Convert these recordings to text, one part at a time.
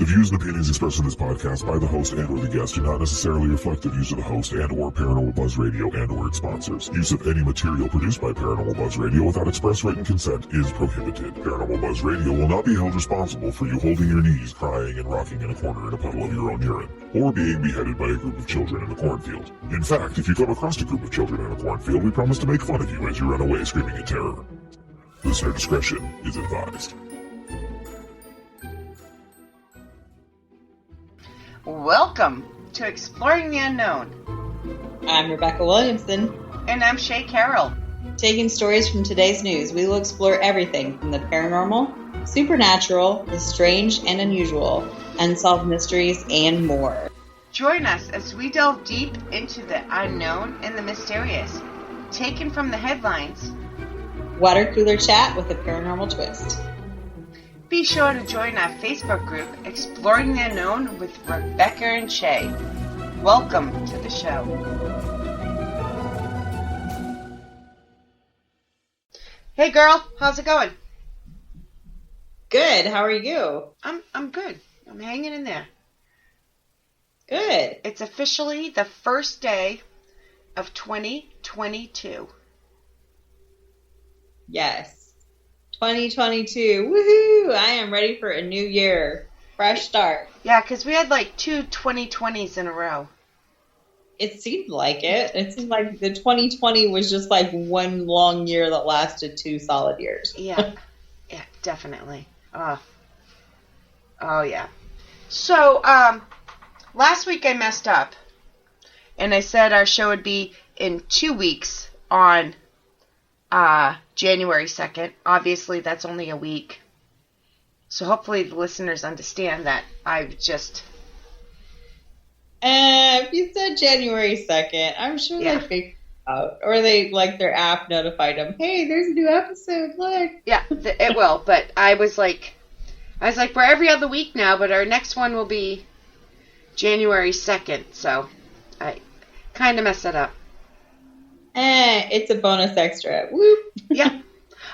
The views and opinions expressed in this podcast by the host and or the guest do not necessarily reflect the views of the host and or Paranormal Buzz Radio and or its sponsors. Use of any material produced by Paranormal Buzz Radio without express written consent is prohibited. Paranormal Buzz Radio will not be held responsible for you holding your knees, crying, and rocking in a corner in a puddle of your own urine, or being beheaded by a group of children in a cornfield. In fact, if you come across a group of children in a cornfield, we promise to make fun of you as you run away screaming in terror. Listener discretion is advised. Welcome to Exploring the Unknown. I'm Rebecca Williamson. And I'm Shay Carroll. Taking stories from today's news, we will explore everything from the paranormal, supernatural, the strange and unusual, unsolved mysteries, and more. Join us as we delve deep into the unknown and the mysterious, taken from the headlines. Water cooler chat with a paranormal twist. Be sure to join our Facebook group, Exploring the Unknown with Rebecca and Shay. Welcome to the show. Hey girl, how's it going? Good, how are you? I'm good. I'm hanging in there. Good. It's officially the first day of 2022. Yes. 2022. Woohoo! I am ready for a new year. Fresh start. Yeah, because we had like two 2020s in a row. It seemed like it. It seemed like the 2020 was just like one long year that lasted 2 solid years. Yeah. Yeah, definitely. Oh, yeah. So, last week I messed up. And I said our show would be in 2 weeks on January 2nd. Obviously, that's only a week. So hopefully the listeners understand that I've just... If you said January 2nd, I'm sure they figured it out. Or they, like, their app notified them, hey, there's a new episode, look. Yeah, it will. But I was like, we're every other week now, but our next one will be January 2nd. So I kind of messed that up. It's a bonus extra. Whoop. Yeah.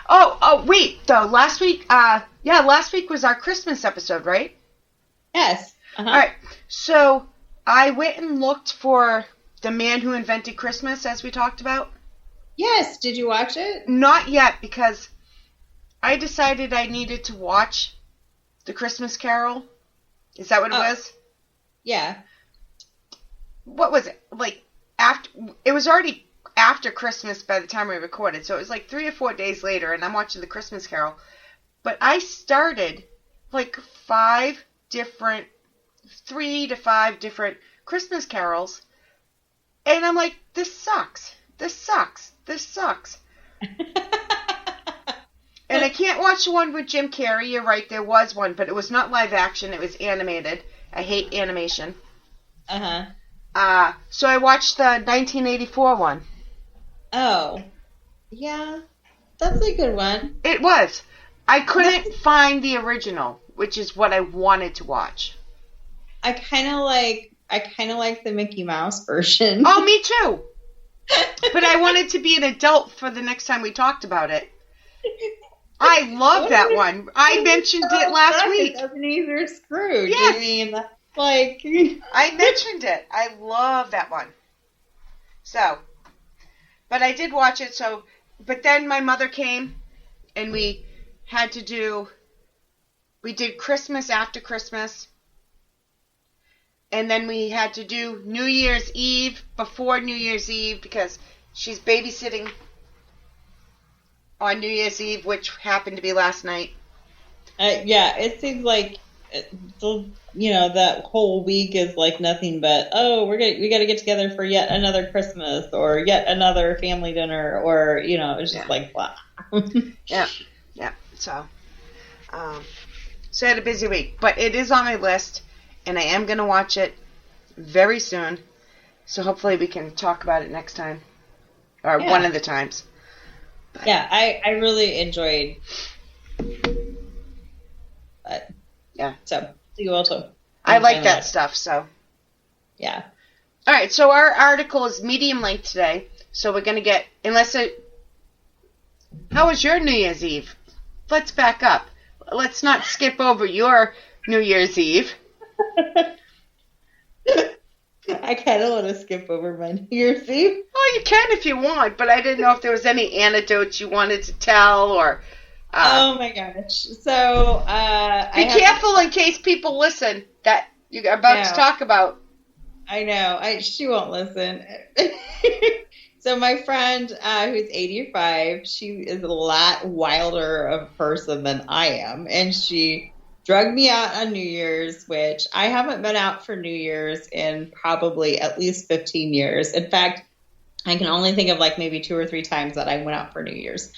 Oh, wait, though. Last week was our Christmas episode, right? Yes. Uh-huh. All right. So I went and looked for The Man Who Invented Christmas, as we talked about. Yes. Did you watch it? Not yet, because I decided I needed to watch The Christmas Carol. Is that what it was? Yeah. What was it? Like, it was already after Christmas by the time we recorded, so it was like 3 or 4 days later, and I'm watching The Christmas Carol. But I started like 3 to 5 different Christmas carols, and I'm like, this sucks. And I can't watch the one with Jim Carrey. You're right, there was one, but it was not live action, it was animated. I hate animation. Uh-huh. So I watched the 1984 one. Oh. Yeah. That's a good one. It was. I couldn't find the original, which is what I wanted to watch. I kind of like the Mickey Mouse version. Oh, me too. But I wanted to be an adult for the next time we talked about it. I love that one. I mentioned it last week. Ebenezer Scrooge. Yes. I mean, like... I mentioned it. I love that one. So, but I did watch it, but then my mother came, and we did Christmas after Christmas, and then we had to do New Year's Eve before New Year's Eve, because she's babysitting on New Year's Eve, which happened to be last night. Yeah, it seems like that whole week is like nothing but, we got to get together for yet another Christmas or yet another family dinner, or it's just like blah. Yeah. So I had a busy week, but it is on my list, and I am going to watch it very soon. So hopefully we can talk about it next time, or one of the times. But, yeah, I really enjoyed. But yeah, so you also. I like that stuff. So yeah. All right. So our article is medium length today. So we're gonna get How was your New Year's Eve? Let's back up. Let's not skip over your New Year's Eve. I kind of want to skip over my New Year's Eve. Oh, you can if you want, but I didn't know if there was any anecdotes you wanted to tell or... oh my gosh. So, be careful in case people listen that you're about to talk about. I know. She won't listen. So my friend, who's 85, she is a lot wilder of a person than I am. And she drugged me out on New Year's, which I haven't been out for New Year's in probably at least 15 years. In fact, I can only think of like maybe 2 or 3 times that I went out for New Year's.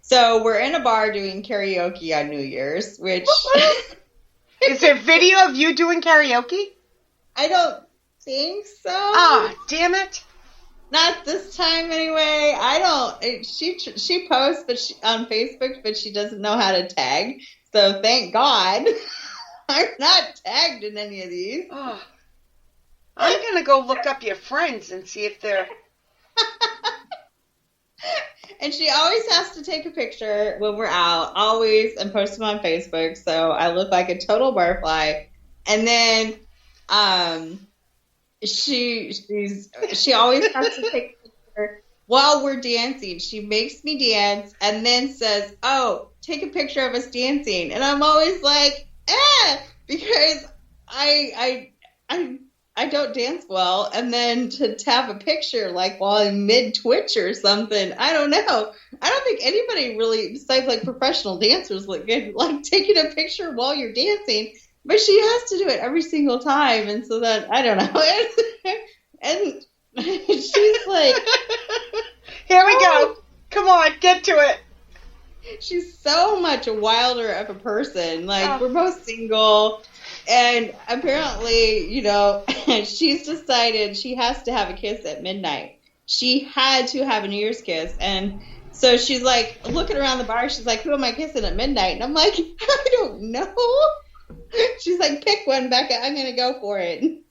So we're in a bar doing karaoke on New Year's, which... Is there video of you doing karaoke? I don't think so. Oh, damn it. Not this time anyway. I don't. She posts on Facebook, but she doesn't know how to tag. So thank God I'm not tagged in any of these. Oh. I'm going to go look up your friends and see if they're... And she always has to take a picture when we're out, always, and post them on Facebook. So I look like a total barfly. And then she always has to take a picture while we're dancing. She makes me dance and then says, "Oh, take a picture of us dancing." And I'm always like, because I don't dance well, and then to have a picture like while I'm mid twitch or something, I don't know. I don't think anybody really, besides like professional dancers, like taking a picture while you're dancing. But she has to do it every single time, and so that I don't know. And she's like, "Here we go. Come on, get to it." She's so much wilder of a person. Like we're both single. And apparently, she's decided she has to have a kiss at midnight. She had to have a New Year's kiss. And so she's like looking around the bar. She's like, "Who am I kissing at midnight?" And I'm like, "I don't know." She's like, "Pick one, Becca. I'm going to go for it." And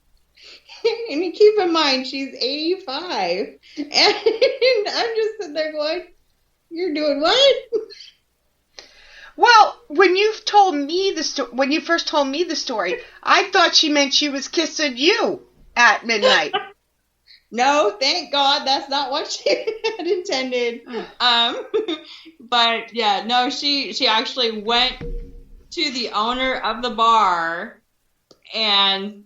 you keep in mind, she's 85. And I'm just sitting there going, "You're doing what?" Well, when you first told me the story, I thought she meant she was kissing you at midnight. No, thank God, that's not what she had intended. But yeah, no, she actually went to the owner of the bar and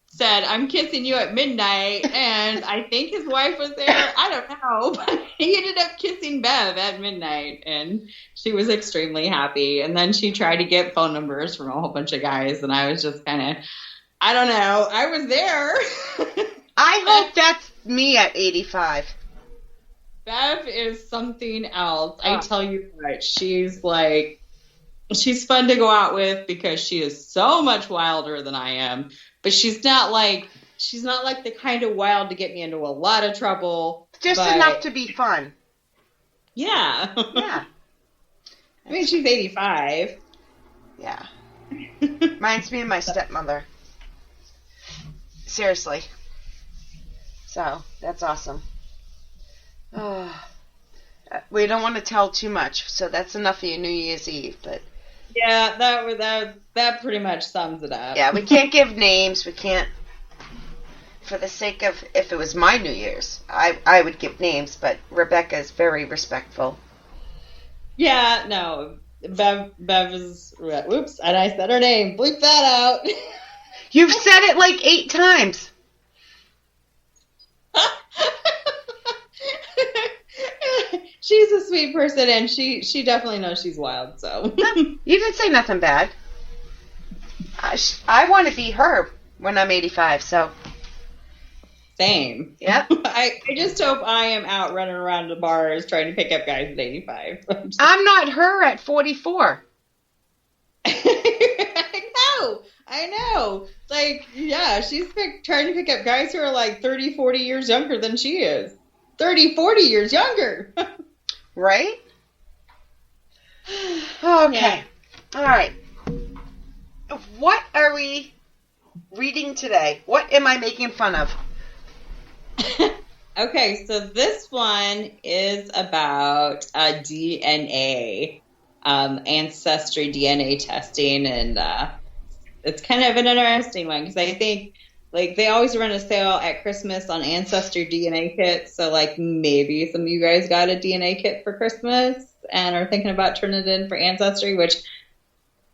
said, "I'm kissing you at midnight," and I think his wife was there. I don't know, but he ended up kissing Bev at midnight, and she was extremely happy. And then she tried to get phone numbers from a whole bunch of guys, and I was just kind of, I don't know. I was there. I hope that's me at 85. Bev is something else. I tell you what, she's fun to go out with because she is so much wilder than I am. But she's not like the kind of wild to get me into a lot of trouble. Just enough to be fun. Yeah. Yeah. I mean, she's 85. Yeah. Reminds me of my stepmother. Seriously. So, that's awesome. We don't want to tell too much, so that's enough for your New Year's Eve, but... Yeah, that pretty much sums it up. Yeah, we can't give names. We can't, for the sake of, if it was my New Year's, I would give names, but Rebecca is very respectful. Yeah, no, Bev is, whoops, and I said her name. Bleep that out. You've said it like 8 times. She's a sweet person, and she definitely knows she's wild, so. You didn't say nothing bad. I want to be her when I'm 85, so. Same. Yep. I just hope I am out running around the bars trying to pick up guys at 85. I'm not her at 44. I know. Like, yeah, she's trying to pick up guys who are like 30, 40 years younger than she is. 30, 40 years younger. Right? Okay. Yeah. All right. What are we reading today? What am I making fun of? Okay, so this one is about DNA, ancestry DNA testing, and it's kind of an interesting one because I think like they always run a sale at Christmas on Ancestry DNA kits. So like maybe some of you guys got a DNA kit for Christmas and are thinking about turning it in for Ancestry, which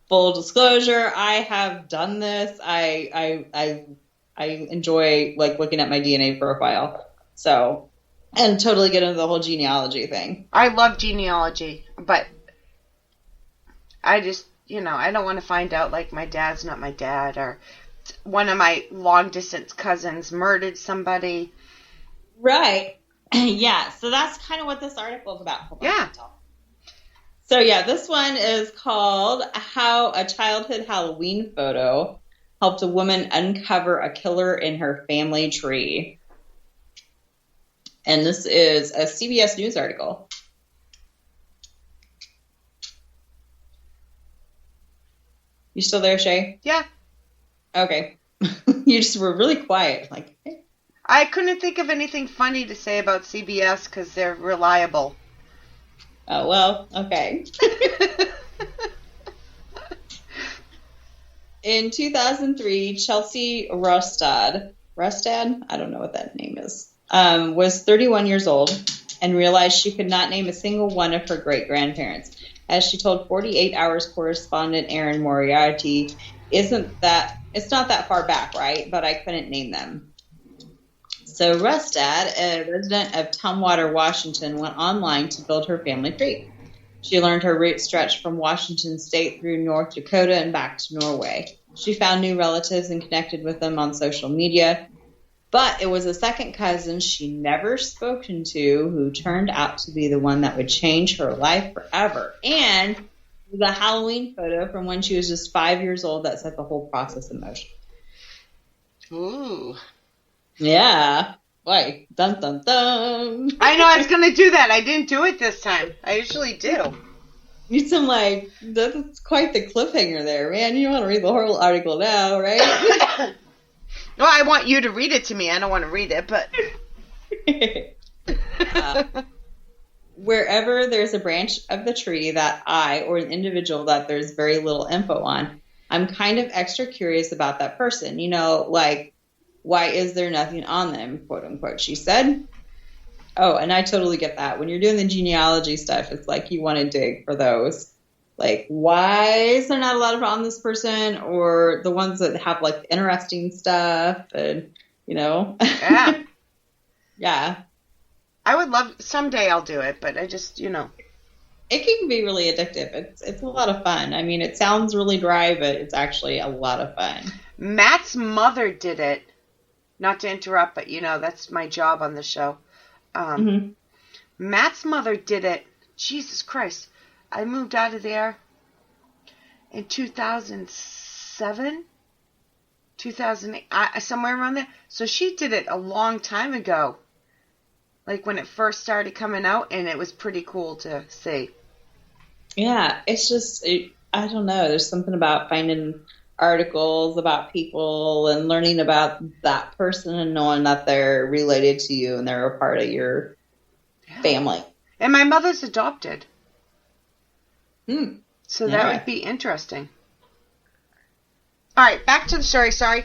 full disclosure, I have done this. I enjoy like looking at my DNA profile. So, and totally get into the whole genealogy thing. I love genealogy, but I just, I don't want to find out like my dad's not my dad or one of my long distance cousins murdered somebody. Right. Yeah. So that's kind of what this article is about. Yeah. So yeah, this one is called How a Childhood Halloween Photo Helped a Woman Uncover a Killer in Her Family Tree. And this is a CBS News article. You still there, Shay? Yeah. Okay. You just were really quiet. Like, hey. I couldn't think of anything funny to say about CBS because they're reliable. Oh, well, okay. In 2003, Chelsea Rustad, I don't know what that name is, was 31 years old and realized she could not name a single one of her great-grandparents. As she told 48 Hours correspondent Erin Moriarty, it's not that far back, right? But I couldn't name them. So Rustad, a resident of Tumwater, Washington, went online to build her family tree. She learned her roots stretched from Washington State through North Dakota and back to Norway. She found new relatives and connected with them on social media. But it was a second cousin she never spoken to who turned out to be the one that would change her life forever. And the Halloween photo from when she was just 5 years old that set the whole process in motion. Ooh. Yeah. Why? Dun, dun, dun. I know I was going to do that. I didn't do it this time. I usually do. Need some, that's quite the cliffhanger there, man. You don't want to read the whole article now, right? No, I want you to read it to me. I don't want to read it, but... Wherever there's a branch of the tree that or an individual that there's very little info on, I'm kind of extra curious about that person. Why is there nothing on them, quote unquote, she said. Oh, and I totally get that. When you're doing the genealogy stuff, it's like you want to dig for those. Like, why is there not a lot of on this person, or the ones that have like interesting stuff and, Yeah. Yeah. I would love, someday I'll do it, but I just, It can be really addictive. It's a lot of fun. I mean, it sounds really dry, but it's actually a lot of fun. Matt's mother did it. Not to interrupt, but that's my job on the show. Matt's mother did it. Jesus Christ. I moved out of there in 2007, 2008, somewhere around there. So she did it a long time ago. Like when it first started coming out, and it was pretty cool to see. Yeah, it's just, I don't know. There's something about finding articles about people and learning about that person and knowing that they're related to you and they're a part of your family. And my mother's adopted. So that Yeah. would be interesting. All right, back to the story. Sorry.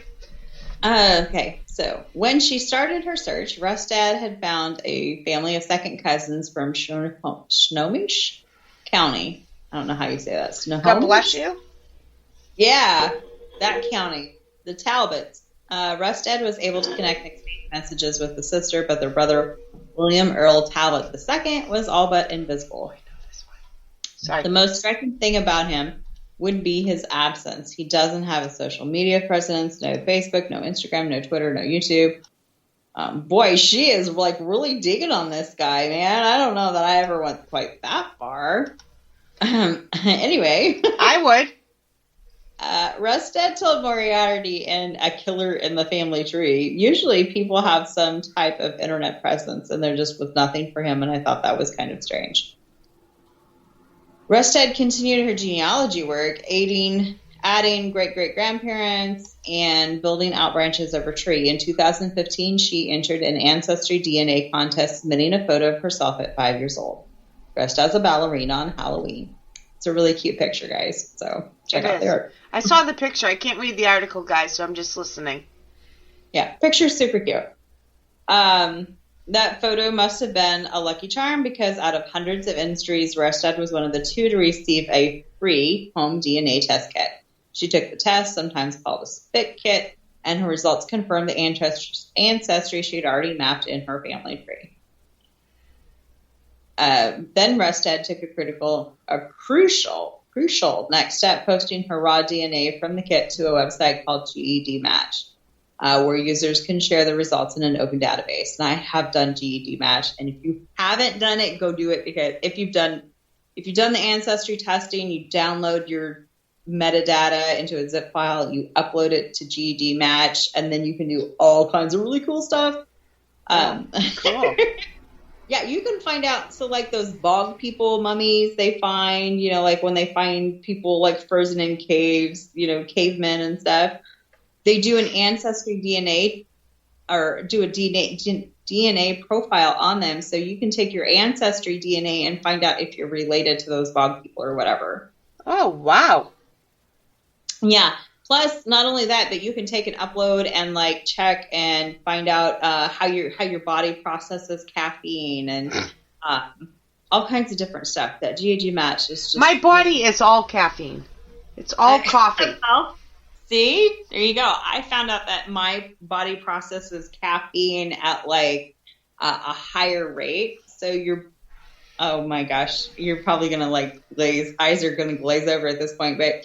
Okay, so when she started her search, Rustad had found a family of second cousins from Snohomish County. I don't know how you say that. God bless you. Yeah, that county. The Talbots. Rustad was able to connect and exchange messages with the sister, but their brother, William Earl Talbot II, was all but invisible. Sorry. The most striking thing about him would be his absence. He doesn't have a social media presence, no Facebook, no Instagram, no Twitter, no YouTube. Boy, she is really digging on this guy, man. I don't know that I ever went quite that far. Anyway. I would. Rustad told Moriarty and A Killer in the Family Tree, usually people have some type of internet presence, and there just was nothing for him, and I thought that was kind of strange. Rustad continued her genealogy work, adding great-great-grandparents and building out branches of her tree. In 2015, she entered an Ancestry DNA contest, submitting a photo of herself at 5 years old, dressed as a ballerina on Halloween. It's a really cute picture, guys. So check out the art. I saw the picture. I can't read the article, guys, so I'm just listening. Yeah, picture's super cute. That photo must have been a lucky charm because out of hundreds of industries, Restad was one of the 2 to receive a free home DNA test kit. She took the test, sometimes called a spit kit, and her results confirmed the ancestry she'd already mapped in her family tree. Then Restad took a crucial next step, posting her raw DNA from the kit to a website called GED Match. Where users can share the results in an open database. And I have done GED Match, and if you haven't done it, go do it, because if you've done the ancestry testing, you download your metadata into a zip file, you upload it to GED Match, and then you can do all kinds of really cool stuff. Cool. Yeah, you can find out. So like those bog people mummies they find, like when they find people like frozen in caves, cavemen and stuff. They do an ancestry DNA or do a DNA profile on them, so you can take your ancestry DNA and find out if you're related to those bog people or whatever. Oh, wow. Yeah. Plus, not only that, but you can take an upload and like check and find out how your body processes caffeine and all kinds of different stuff. That GAG Match is just... My body is all caffeine. It's all coffee. See? There you go. I found out that my body processes caffeine at like a higher rate. So oh my gosh, you're probably going to like eyes are going to glaze over at this point. But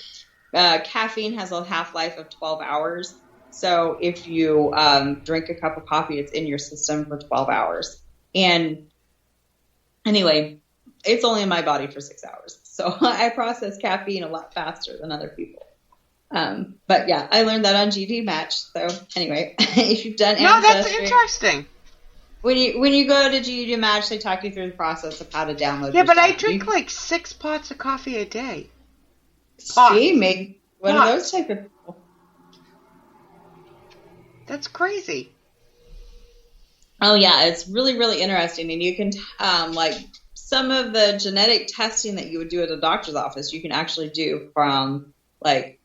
caffeine has a half-life of 12 hours. So if you drink a cup of coffee, it's in your system for 12 hours. And anyway, it's only in my body for 6 hours. So I process caffeine a lot faster than other people. But yeah, I learned that on GD Match. So anyway, if you've done that's interesting. When you go to GD Match, they talk you through the process of how to download. Yeah, but I drink like 6 pots of coffee a day. See, maybe one of those type of people. That's crazy. Oh yeah, it's really, really interesting, and you can like some of the genetic testing that you would do at a doctor's office, you can actually do from like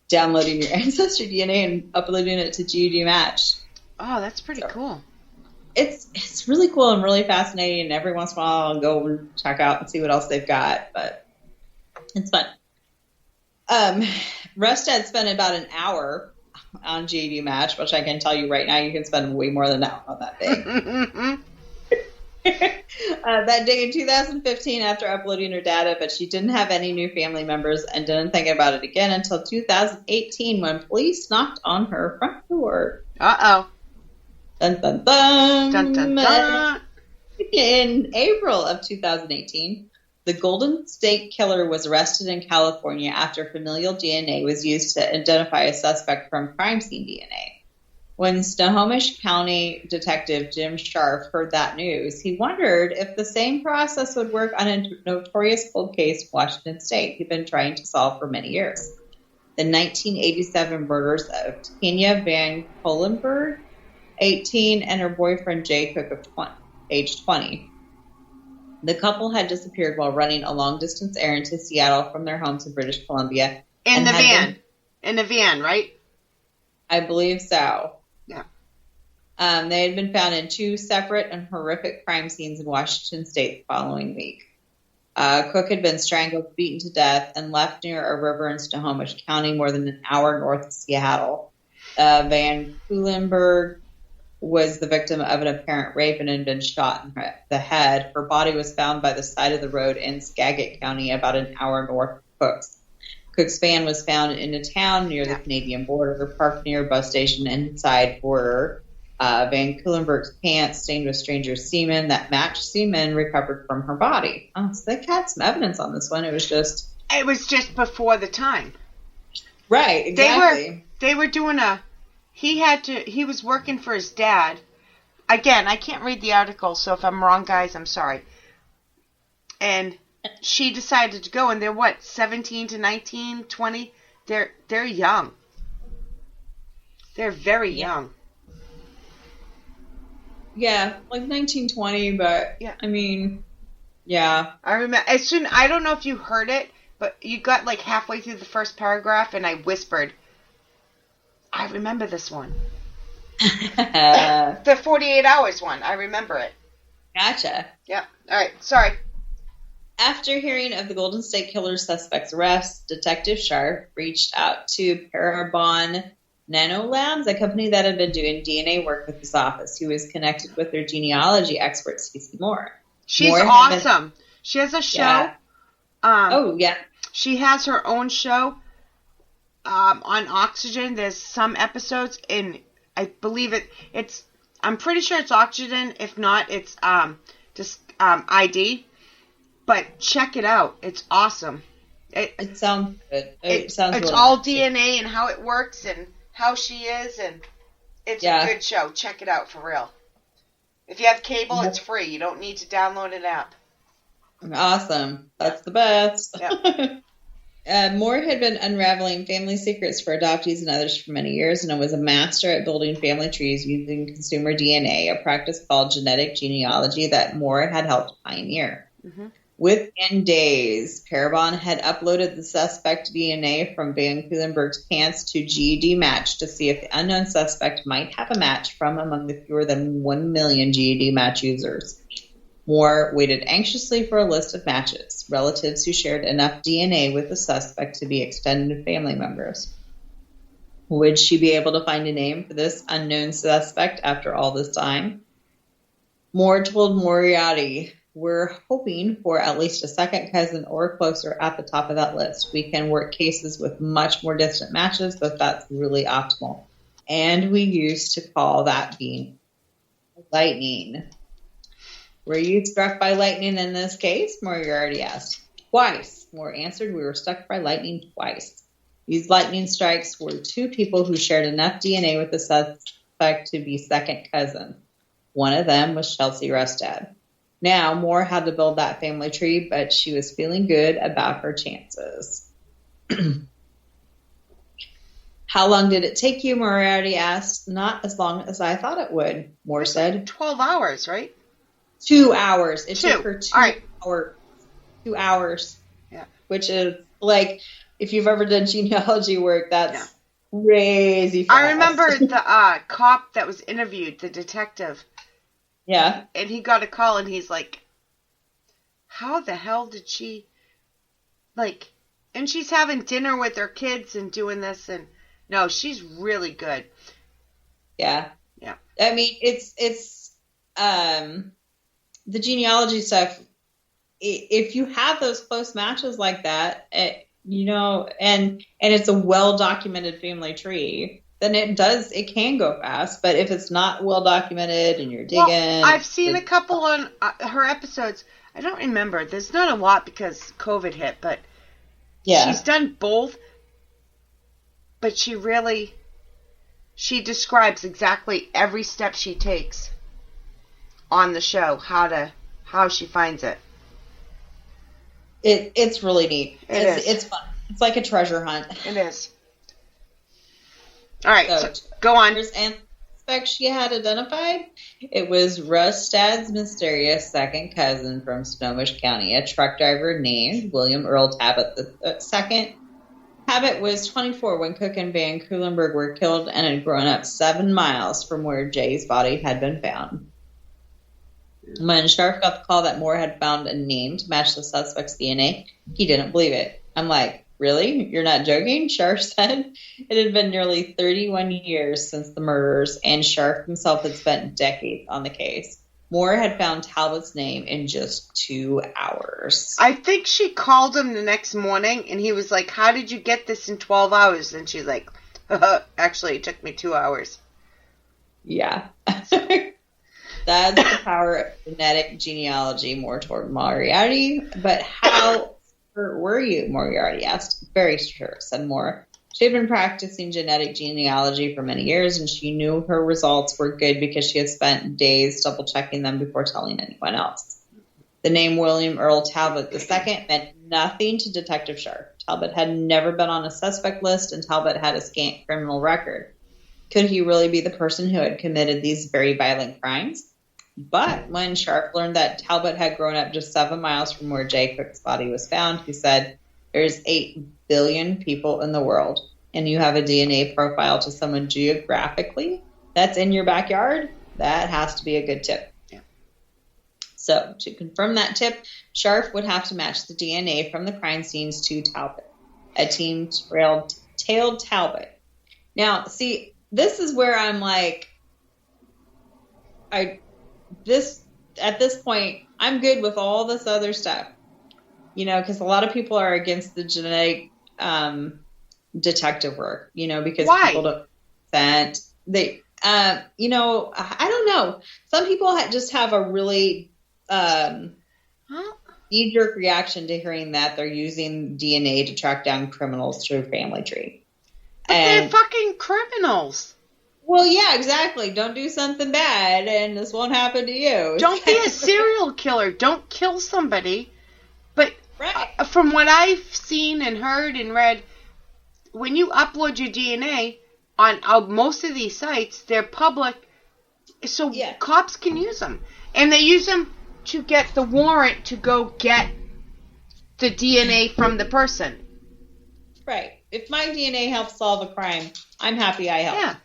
downloading your ancestry DNA and uploading it to GED Match. Oh, that's pretty cool. It's really cool and really fascinating, and every once in a while I'll go and check out and see what else they've got, but it's fun. Rustad spent about an hour on GED Match, which I can tell you right now you can spend way more than an hour on that day. That day in 2015 after uploading her data, but she didn't have any new family members and didn't think about it again until 2018 when police knocked on her front door. Uh-oh. Dun, dun, dun. Dun, dun, dun. In April of 2018, the Golden State Killer was arrested in California after familial DNA was used to identify a suspect from crime scene DNA. When Snohomish County Detective Jim Scharf heard that news, he wondered if the same process would work on a notorious cold case in Washington State he'd been trying to solve for many years. The 1987 murders of Tanya Van Colenberg, 18, and her boyfriend Jay Cook of age 20. The couple had disappeared while running a long-distance errand to Seattle from their homes in British Columbia. In the van, right? I believe so. Yeah. They had been found in 2 separate and horrific crime scenes in Washington State the following week. Cook had been strangled, beaten to death, and left near a river in Snohomish County more than an hour north of Seattle. Van Kulenberg was the victim of an apparent rape and had been shot in the head. Her body was found by the side of the road in Skagit County, about an hour north of Cook's. Cook's van was found in a town near the Canadian border, parked near a bus station inside border. Van Kulenberg's pants stained with stranger's semen that matched semen recovered from her body. Oh, so they had some evidence on this one. It was just before the time. Right, exactly. They were doing he was working for his dad. Again, I can't read the article, so if I'm wrong, guys, I'm sorry. And she decided to go, and they're 17 to 19, 20? They're young. They're very young. Yeah, like 1920, but I mean, yeah. I remember I don't know if you heard it, But you got like halfway through the first paragraph, and I whispered, I remember this one. The 48 hours one. I remember it. Gotcha. Yep. All right. Sorry. After hearing of the Golden State Killer suspect's arrest, Detective Sharp reached out to Parabon Nanolabs, a company that had been doing DNA work with his office. He was connected with their genealogy expert, Cece Moore. She's awesome. She has a show. Yeah. She has her own show on Oxygen. There's some episodes, and I believe it's. I'm pretty sure it's Oxygen. If not, it's just ID. But check it out. It's awesome. It sounds good. It sounds. It's really all nice. DNA and how it works and how she is, and it's a good show. Check it out for real. If you have cable, it's free. You don't need to download an app. Awesome. That's the best. Yep. Moore had been unraveling family secrets for adoptees and others for many years, and was a master at building family trees using consumer DNA, a practice called genetic genealogy that Moore had helped pioneer. Mm-hmm. Within days, Parabon had uploaded the suspect DNA from Van Cuylenburg's pants to GED Match to see if the unknown suspect might have a match from among the fewer than 1 million GED Match users. Moore waited anxiously for a list of matches, relatives who shared enough DNA with the suspect to be extended family members. Would she be able to find a name for this unknown suspect after all this time? Moore told Moriarty, "We're hoping for at least a second cousin or closer at the top of that list. We can work cases with much more distant matches, but that's really optimal. And we used to call that being lightning." "Were you struck by lightning in this case?" Moriarty asked. "Twice," Moore answered. "We were struck by lightning twice. These lightning strikes were two people who shared enough DNA with the suspect to be second cousins. One of them was Chelsea Rustad. Now, Moore had to build that family tree, but she was feeling good about her chances." "How long did it take you?" Moriarty asked. "Not as long as I thought it would," Moore said. 12 hours, right? 2 hours. It took her 2 hours. 2 hours. Yeah. Which is, like, if you've ever done genealogy work, that's crazy fast. I remember the cop that was interviewed, the detective. Yeah. And he got a call, and he's like, how the hell did she, like, and she's having dinner with her kids and doing this, and no, she's really good. Yeah. Yeah. I mean, it's the genealogy stuff, if you have those close matches like that, and it's a well-documented family tree, then it can go fast. But if it's not well-documented and you're digging... Well, I've seen a couple on her episodes. I don't remember. There's not a lot because COVID hit, but she's done both. But she describes exactly every step she takes on the show, how she finds it. It's really neat. It's fun. It's like a treasure hunt. It is. All right, so go on. And the suspect she had identified, it was Rustad's mysterious second cousin from Snohomish County, a truck driver named William Earl Tabbitt II. Tabbitt was 24 when Cook and Van Cuylenburg were killed and had grown up 7 miles from where Jay's body had been found. When Sharp got the call that Moore had found a name to match the suspect's DNA, he didn't believe it. "I'm like, really? You're not joking?" Sharp said. It had been nearly 31 years since the murders, and Sharp himself had spent decades on the case. Moore had found Talbot's name in just 2 hours. I think she called him the next morning, and he was like, how did you get this in 12 hours? And she's like, actually, it took me 2 hours. Yeah. That's the power of genetic genealogy, Moore told Moriarty. "But how sure were you?" Moriarty asked. "Very sure," said Moore. She had been practicing genetic genealogy for many years, and she knew her results were good because she had spent days double-checking them before telling anyone else. The name William Earl Talbot II meant nothing to Detective Sharp. Talbot had never been on a suspect list, and Talbot had a scant criminal record. Could he really be the person who had committed these very violent crimes? But when Sharp learned that Talbot had grown up just 7 miles from where Jay Cook's body was found, he said, There's 8 billion people in the world, and you have a DNA profile to someone geographically that's in your backyard, that has to be a good tip. Yeah. So to confirm that tip, Sharf would have to match the DNA from the crime scenes to Talbot, a team-tailed Talbot. Now, see, this is where I'm like, at this point, I'm good with all this other stuff, because a lot of people are against the genetic detective work, because Why? people don't consent. I don't know. Some people just have a really knee-jerk reaction to hearing that they're using DNA to track down criminals through family tree. But they're fucking criminals. Well, yeah, exactly. Don't do something bad, and this won't happen to you. Don't be a serial killer. Don't kill somebody. But right. From what I've seen and heard and read, when you upload your DNA on most of these sites, they're public, so cops can use them. And they use them to get the warrant to go get the DNA from the person. Right. If my DNA helps solve a crime, I'm happy I helped. Yeah.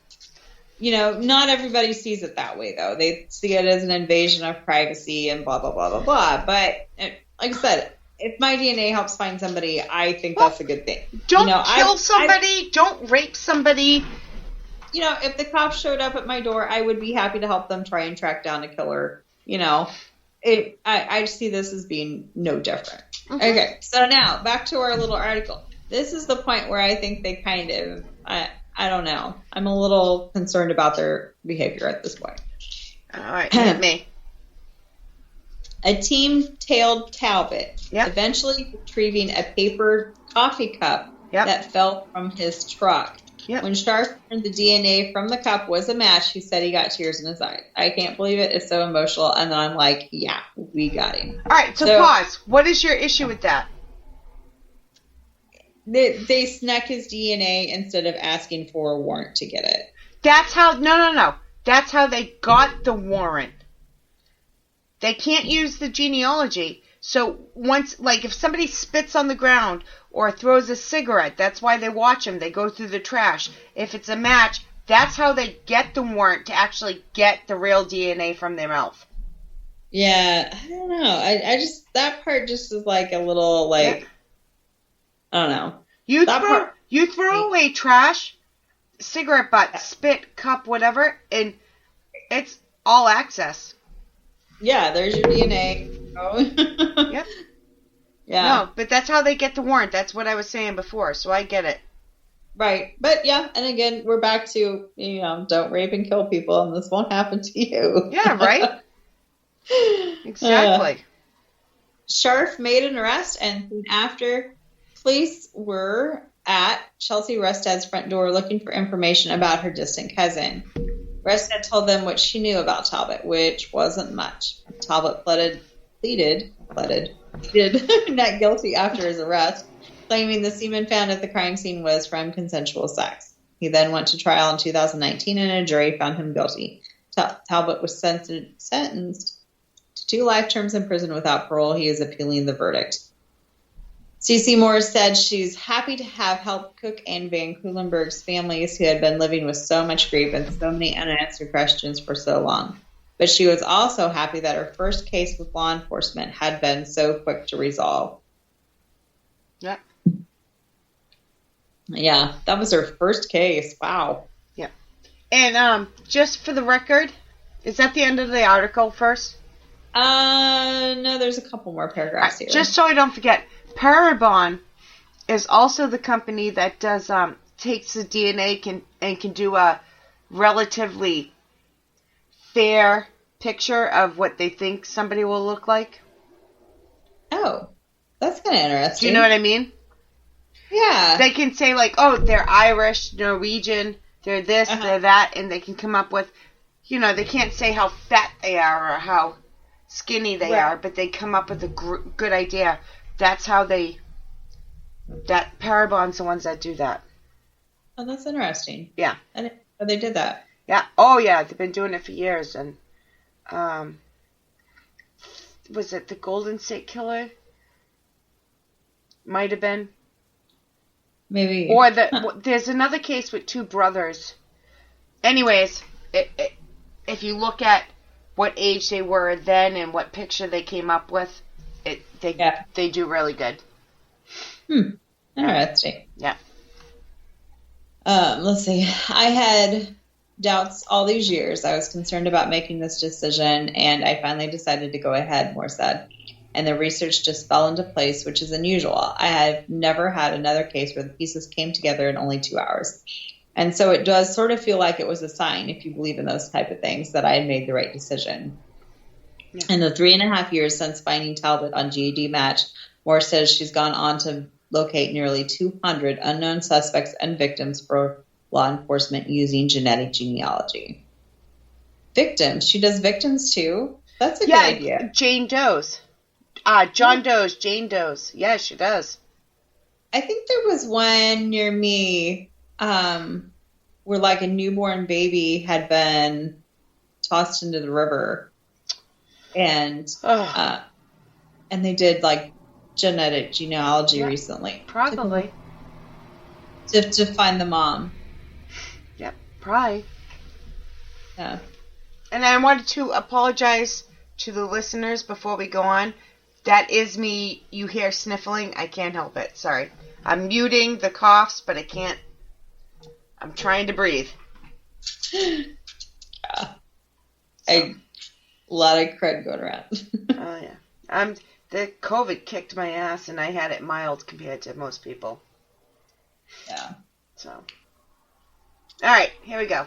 Not everybody sees it that way, though. They see it as an invasion of privacy and blah, blah, blah, blah, blah. But, like I said, if my DNA helps find somebody, I think that's a good thing. Don't kill somebody. Don't rape somebody. If the cops showed up at my door, I would be happy to help them try and track down a killer. I see this as being no different. Okay, so now, back to our little article. This is the point where I think they kind of... I don't know. I'm a little concerned about their behavior at this point. All right, hit me. A team-tailed Talbot eventually retrieving a paper coffee cup that fell from his truck. Yep. When Sharf learned the DNA from the cup was a match, he said he got tears in his eyes. I can't believe it. It's so emotional. And then I'm like, yeah, we got him. All right, so pause. What is your issue with that? They snuck his DNA instead of asking for a warrant to get it. That's how... No. That's how they got the warrant. They can't use the genealogy. So once, if somebody spits on the ground or throws a cigarette, that's why they watch them. They go through the trash. If it's a match, that's how they get the warrant to actually get the real DNA from their mouth. Yeah, I don't know. I just... That part just is like a little, I don't know. You throw away trash, cigarette butt, spit, cup, whatever, and it's all access. Yeah, there's your DNA. Oh. Yep. Yeah. No, but that's how they get the warrant. That's what I was saying before, so I get it. Right. But yeah, and again, we're back to, don't rape and kill people, and this won't happen to you. Yeah, right? Exactly. Sharf made an arrest, and soon after, police were at Chelsea Rustad's front door looking for information about her distant cousin. Rustad told them what she knew about Talbot, which wasn't much. Talbot pleaded not guilty after his arrest, claiming the semen found at the crime scene was from consensual sex. He then went to trial in 2019, and a jury found him guilty. Talbot was sentenced to 2 life terms in prison without parole. He is appealing the verdict. Cece Moore said she's happy to have helped Cook and Van Kulenberg's families who had been living with so much grief and so many unanswered questions for so long. But she was also happy that her first case with law enforcement had been so quick to resolve. Yeah. Yeah, that was her first case. Wow. Yeah. And just for the record, is that the end of the article first? No, there's a couple more paragraphs here. Just so I don't forget. Parabon is also the company that does takes the DNA and can do a relatively fair picture of what they think somebody will look like. Oh, that's kind of interesting. Do you know what I mean? Yeah. They can say they're Irish, Norwegian, they're this, they're that, and they can come up with, they can't say how fat they are or how skinny they are, but they come up with a good idea. That's how that Parabon's the ones that do that. Oh, that's interesting. Yeah. And they did that. Yeah. Oh, yeah. They've been doing it for years. And was it the Golden State Killer? Might have been. Maybe. Or there's another case with two brothers. Anyways, if you look at what age they were then and what picture they came up with, they do really good. Interesting. Yeah. Let's see. I had doubts all these years. I was concerned about making this decision, and I finally decided to go ahead, Moore said. And the research just fell into place, which is unusual. I have never had another case where the pieces came together in only 2 hours. And so it does sort of feel like it was a sign, if you believe in those type of things, that I had made the right decision. Yeah. In the 3.5 years since finding Talbot on GED Match, Moore says she's gone on to locate nearly 200 unknown suspects and victims for law enforcement using genetic genealogy. Victims? She does victims too? That's a good idea. Jane Doe's. John Doe's, Jane Doe's. Yeah, she does. I think there was one near me where like a newborn baby had been tossed into the river, and they did like genetic genealogy recently. Probably. To find the mom. Yep, probably. Yeah. And I wanted to apologize to the listeners before we go on. That is me. You hear sniffling. I can't help it. Sorry. I'm muting the coughs, but I can't. I'm trying to breathe. A lot of crud going around. Oh, yeah. The COVID kicked my ass, and I had it mild compared to most people. Yeah. So. All right. Here we go.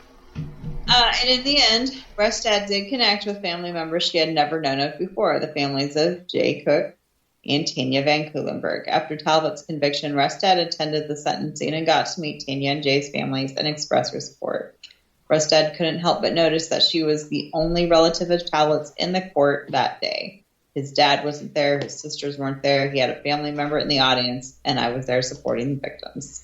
And in the end, Rustad did connect with family members she had never known of before, the families of Jay Cook and Tanya Van Cuylenburg. After Talbot's conviction, Rustad attended the sentencing and got to meet Tanya and Jay's families and express her support. Rustad couldn't help but notice that she was the only relative of Talbot's in the court that day. His dad wasn't there, his sisters weren't there, he had a family member in the audience, and I was there supporting the victims.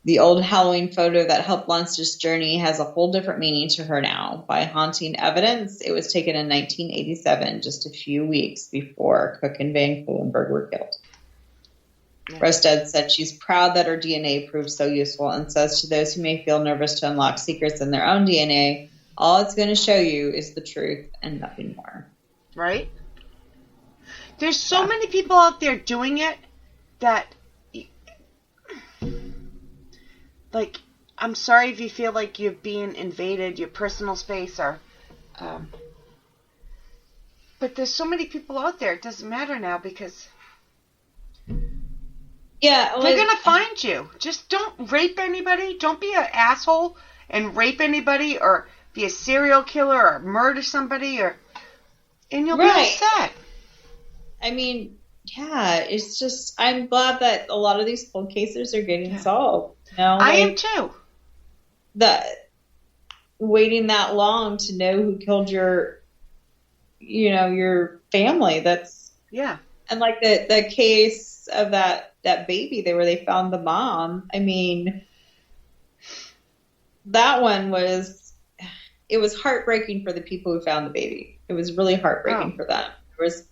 The old Halloween photo that helped launch this journey has a whole different meaning to her now. By haunting evidence, it was taken in 1987, just a few weeks before Cook and Van Cuylenburg were killed. Yeah. Rustad said she's proud that her DNA proved so useful and says to those who may feel nervous to unlock secrets in their own DNA, all it's going to show you is the truth and nothing more. Right? There's so many people out there doing it that... Like, I'm sorry if you feel like you're being invaded, your personal space, or, but there's so many people out there. It doesn't matter now because, they're gonna find you. Just don't rape anybody. Don't be an asshole and rape anybody, or be a serial killer, or murder somebody, and you'll be all set. I mean, yeah, it's just, I'm glad that a lot of these cold cases are getting solved. No, I am too. Waiting that long to know who killed your family. That's And like the case of that baby where they found the mom. I mean, that one was heartbreaking for the people who found the baby. It was really heartbreaking for them. There was,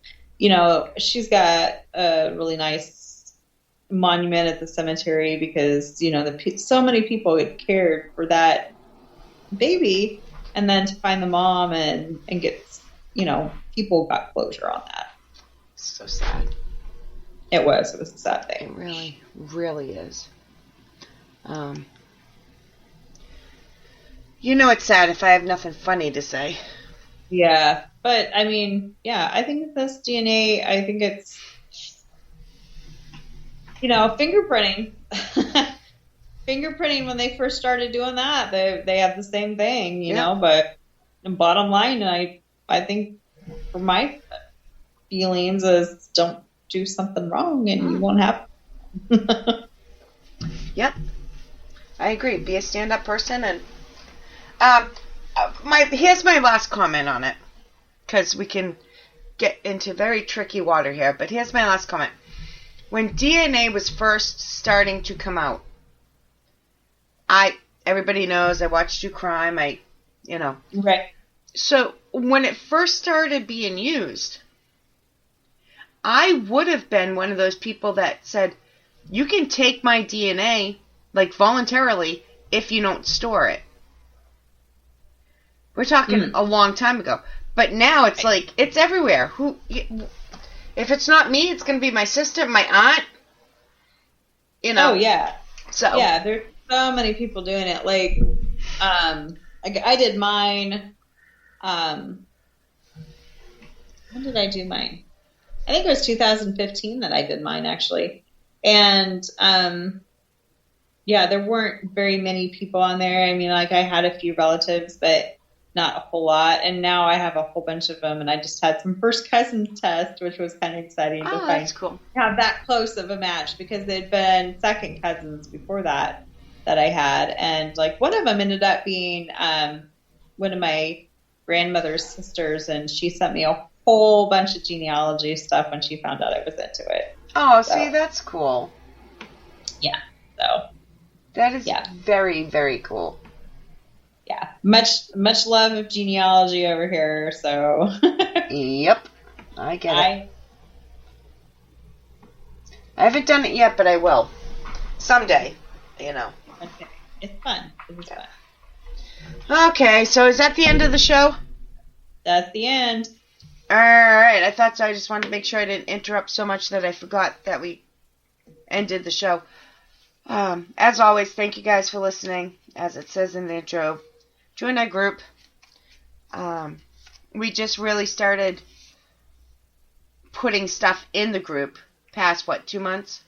she's got a really nice monument at the cemetery because so many people had cared for that baby, and then to find the mom and get people got closure on that. So sad. It was a sad thing. It really, really is. It's sad if I have nothing funny to say. Yeah, but I mean, I think this DNA, I think it's fingerprinting. Fingerprinting, when they first started doing that, they have the same thing, but the bottom line, I think for my feelings is don't do something wrong and you won't have. Yep. I agree. Be a stand-up person. And here's my last comment on it, because we can get into very tricky water here, but here's my last comment. When DNA was first starting to come out, everybody knows I watched True Crime. Right. So when it first started being used, I would have been one of those people that said, you can take my DNA, like, voluntarily if you don't store it. We're talking a long time ago. But now it's like, it's everywhere. If it's not me, it's going to be my sister, my aunt. You know. Oh, yeah. So. Yeah, there's so many people doing it. Like, I did mine. When did I do mine? I think it was 2015 that I did mine, actually. And, yeah, there weren't very many people on there. I mean, like, I had a few relatives, but not a whole lot. And now I have a whole bunch of them. And I just had some first cousins test, which was kind of exciting to that's cool. Have that close of a match, because they'd been second cousins before that I had. And, like, one of them ended up being one of my grandmother's sisters, and she sent me a whole bunch of genealogy stuff when she found out I was into it. Oh, see, that's cool. Yeah, so. That is very, very cool. Yeah, much love of genealogy over here, so. Yep, I get it. I haven't done it yet, but I will. Someday, you know. Okay, it's fun. It's fun. Okay, so is that the end of the show? That's the end. All right, I thought so. I just wanted to make sure I didn't interrupt so much that I forgot that we ended the show. As always, thank you guys for listening. As it says in the intro, join our group. We just really started putting stuff in the group past, 2 months?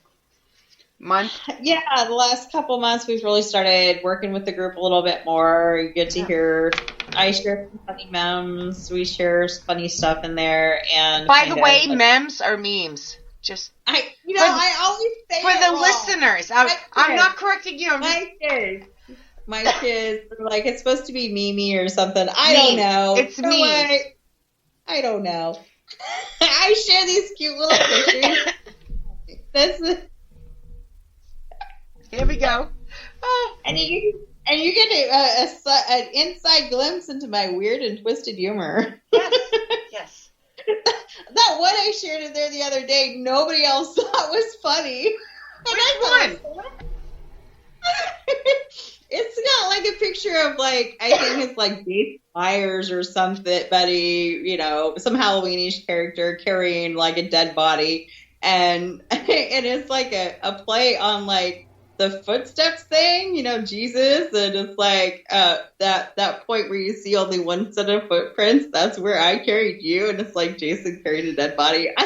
Yeah, the last couple months we've really started working with the group a little bit more. You get to hear, I share some funny memes, we share funny stuff in there. And by the way, memes are memes. Just I always say for the listeners. I'm not correcting you. My kids are like, it's supposed to be Mimi or something. I don't know. It's me. I don't know. I share these cute little pictures. Here we go. Oh, and you get an inside glimpse into my weird and twisted humor. Yes. That one I shared in there the other day, nobody else thought was funny. Which one? It's got like a picture of like, I think it's like Dave Myers or something, buddy, some Halloweenish character carrying like a dead body, and it's like a play on like the footsteps thing, Jesus, and it's like that point where you see only one set of footprints. That's where I carried you, and it's like Jason carried a dead body. I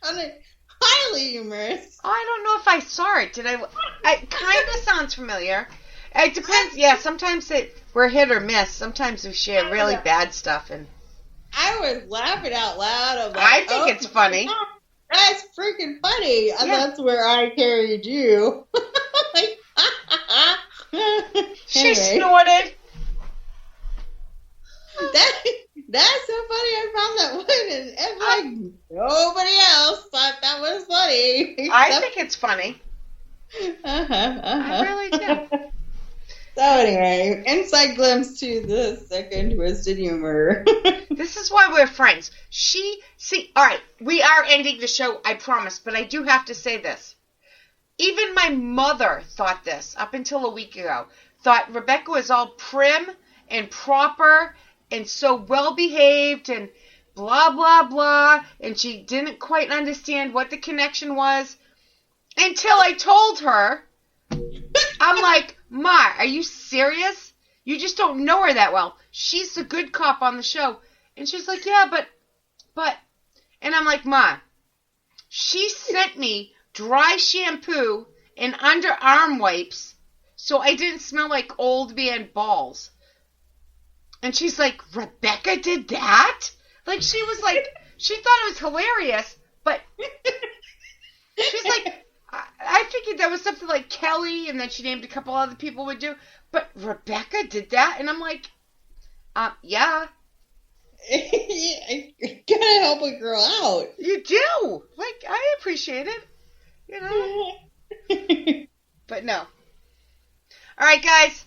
found it highly humorous. I don't know if I saw it. Did I? It kind of sounds familiar. It depends. Yeah, sometimes we're hit or miss. Sometimes we share really bad stuff, and I was laughing out loud. I'm like, I think it's funny. That's freaking funny. And that's where I carried you. She snorted. That's so funny. I found that one, and like nobody else thought that was funny. I think it's funny. I really do. So anyway, inside glimpse to the second twisted humor. This is why we're friends. All right, we are ending the show, I promise, but I do have to say this. Even my mother thought this, up until a week ago, thought Rebecca was all prim and proper and so well-behaved and blah, blah, blah, and she didn't quite understand what the connection was until I told her. I'm like, Ma, are you serious? You just don't know her that well. She's the good cop on the show. And she's like, yeah, but, and I'm like, Ma, she sent me dry shampoo and underarm wipes so I didn't smell like old man balls. And she's like, Rebecca did that? Like, she was like, she thought it was hilarious, but she's like, I figured that was something like Kelly, and then she named a couple other people would do. But Rebecca did that, and I'm like, yeah. You gotta help a girl out. You do. Like, I appreciate it, But no. All right, guys.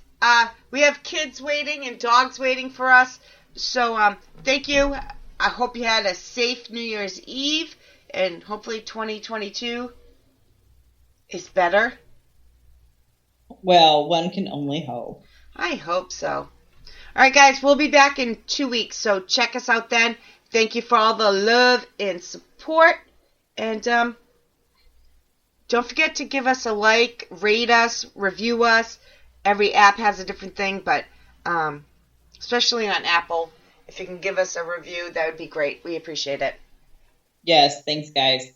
We have kids waiting and dogs waiting for us. So, thank you. I hope you had a safe New Year's Eve, and hopefully 2022 is better? Well, one can only hope. I hope so. All right, guys, we'll be back in 2 weeks, so check us out then. Thank you for all the love and support. And don't forget to give us a like, rate us, review us. Every app has a different thing, but especially on Apple, if you can give us a review, that would be great. We appreciate it. Yes, thanks, guys.